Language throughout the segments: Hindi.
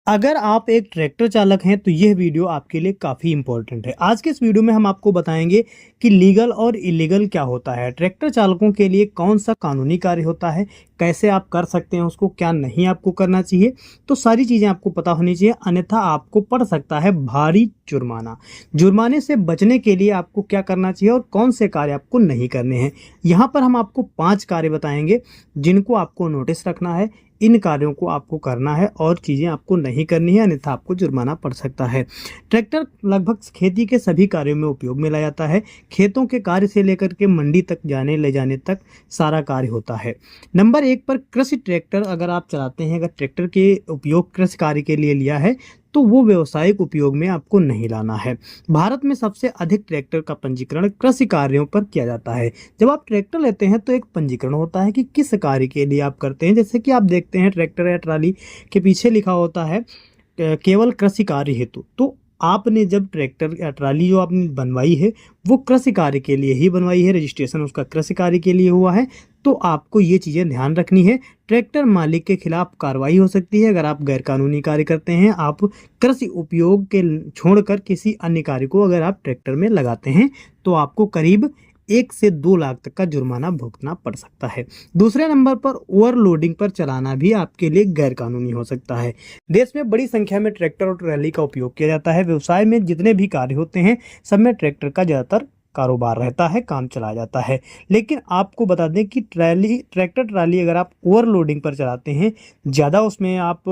अगर आप एक ट्रैक्टर चालक हैं तो यह वीडियो आपके लिए काफ़ी इम्पोर्टेंट है। आज के इस वीडियो में हम आपको बताएंगे कि लीगल और इलीगल क्या होता है, ट्रैक्टर चालकों के लिए कौन सा कानूनी कार्य होता है, कैसे आप कर सकते हैं उसको, क्या नहीं आपको करना चाहिए। तो सारी चीज़ें आपको पता होनी चाहिए, अन्यथा आपको पड़ सकता है भारी जुर्माना। जुर्माने से बचने के लिए आपको क्या करना चाहिए और कौन से कार्य आपको नहीं करने हैं। यहाँ पर हम आपको 5 कार्य बताएंगे जिनको आपको नोटिस रखना है। इन कार्यों को आपको करना है और चीज़ें आपको नहीं करनी है, अन्यथा आपको जुर्माना पड़ सकता है। ट्रैक्टर लगभग खेती के सभी कार्यों में उपयोग में लाया जाता है। खेतों के कार्य से लेकर के मंडी तक जाने ले जाने तक सारा कार्य होता है। नंबर 1 पर कृषि ट्रैक्टर अगर आप चलाते हैं, अगर ट्रैक्टर के उपयोग कृषि कार्य के लिए लिया है तो वो व्यावसायिक उपयोग में आपको नहीं लाना है। भारत में सबसे अधिक ट्रैक्टर का पंजीकरण कृषि कार्यों पर किया जाता है। जब आप ट्रैक्टर लेते हैं तो एक पंजीकरण होता है कि किस कार्य के लिए आप करते हैं। जैसे कि आप देखते हैं ट्रैक्टर या ट्राली के पीछे लिखा होता है केवल कृषि कार्य हेतु। तो आपने जब ट्रैक्टर या ट्राली जो आपने बनवाई है वो कृषि कार्य के लिए ही बनवाई है, रजिस्ट्रेशन उसका कृषि कार्य के लिए हुआ है, तो आपको ये चीज़ें ध्यान रखनी है। ट्रैक्टर मालिक के खिलाफ कार्रवाई हो सकती है अगर आप गैरकानूनी कार्य करते हैं। आप कृषि उपयोग के छोड़कर किसी अन्य कार्य को अगर आप ट्रैक्टर में लगाते हैं तो आपको करीब 1 से 2 लाख तक का जुर्माना भुगतना पड़ सकता है। दूसरे नंबर पर ओवरलोडिंग पर चलाना भी आपके लिए गैरकानूनी हो सकता है। देश में बड़ी संख्या में ट्रैक्टर और ट्रैली का उपयोग किया जाता है। व्यवसाय में जितने भी कार्य होते हैं सब में ट्रैक्टर का ज़्यादातर कारोबार रहता है, काम चलाया जाता है। लेकिन आपको बता दें कि ट्रैक्टर ट्राली अगर आप ओवरलोडिंग पर चलाते हैं, ज़्यादा उसमें आप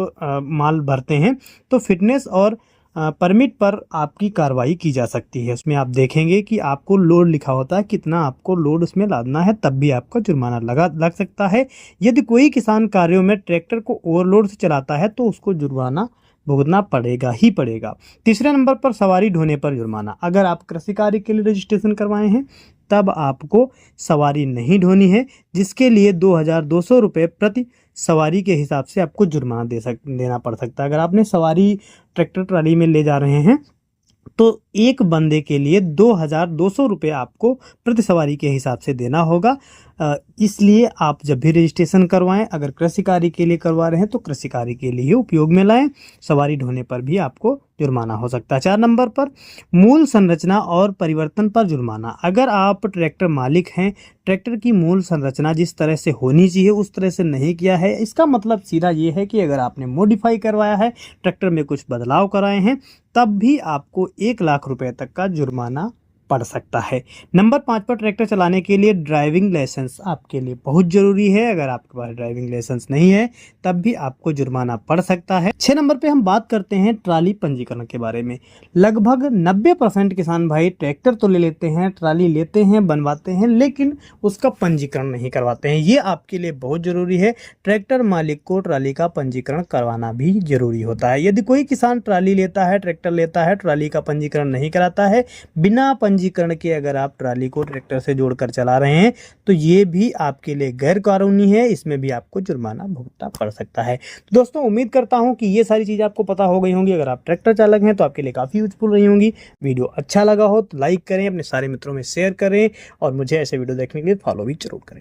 माल भरते हैं, तो फिटनेस और परमिट पर आपकी कार्रवाई की जा सकती है। उसमें आप देखेंगे कि आपको लोड लिखा होता है, कितना आपको लोड उसमें लादना है, तब भी आपका जुर्माना लग सकता है। यदि कोई किसान कार्यों में ट्रैक्टर को ओवरलोड से चलाता है तो उसको जुर्माना भुगतना पड़ेगा ही पड़ेगा। तीसरे नंबर पर सवारी ढोने पर जुर्माना। अगर आप कृषि कार्य के लिए रजिस्ट्रेशन करवाए हैं तब आपको सवारी नहीं ढोनी है, जिसके लिए 2200 रुपये प्रति सवारी के हिसाब से आपको जुर्माना देना पड़ सकता है। अगर आपने सवारी ट्रैक्टर ट्राली में ले जा रहे हैं तो एक बंदे के लिए 2200 रुपये आपको प्रति सवारी के हिसाब से देना होगा। इसलिए आप जब भी रजिस्ट्रेशन करवाएं, अगर कृषि कार्य के लिए करवा रहे हैं तो कृषि कार्य के लिए उपयोग में लाएं। सवारी ढोने पर भी आपको जुर्माना हो सकता है। 4 नंबर पर मूल संरचना और परिवर्तन पर जुर्माना। अगर आप ट्रैक्टर मालिक हैं, ट्रैक्टर की मूल संरचना जिस तरह से होनी चाहिए उस तरह से नहीं किया है, इसका मतलब सीधा ये है कि अगर आपने मॉडिफाई करवाया है, ट्रैक्टर में कुछ बदलाव कराए हैं, तब भी आपको 1 लाख रुपए तक का जुर्माना पड़ सकता है। नंबर 5 पर ट्रैक्टर चलाने के लिए ड्राइविंग लाइसेंस आपके लिए बहुत ज़रूरी है। अगर आपके पास ड्राइविंग लाइसेंस नहीं है तब भी आपको जुर्माना पड़ सकता है। 6 नंबर पे हम बात करते हैं ट्राली पंजीकरण के बारे में। लगभग 90% किसान भाई ट्रैक्टर तो ले लेते हैं, ट्राली लेते हैं, बनवाते हैं, लेकिन उसका पंजीकरण नहीं करवाते हैं। ये आपके लिए बहुत ज़रूरी है। ट्रैक्टर मालिक को ट्राली का पंजीकरण करवाना भी ज़रूरी होता है। यदि कोई किसान ट्राली लेता है, ट्रैक्टर लेता है, ट्राली का पंजीकरण नहीं कराता है, बिना पंजीकरण के अगर आप ट्राली को ट्रैक्टर से जोड़कर चला रहे हैं तो ये भी आपके लिए गैर कानूनी है। इसमें भी आपको जुर्माना भुगतना पड़ सकता है। तो दोस्तों, उम्मीद करता हूं कि ये सारी चीज़ें आपको पता हो गई होंगी। अगर आप ट्रैक्टर चालक हैं तो आपके लिए काफ़ी यूजफुल रही होंगी। वीडियो अच्छा लगा हो तो लाइक करें, अपने सारे मित्रों में शेयर करें और मुझे ऐसे वीडियो देखने के लिए फॉलो भी जरूर करें।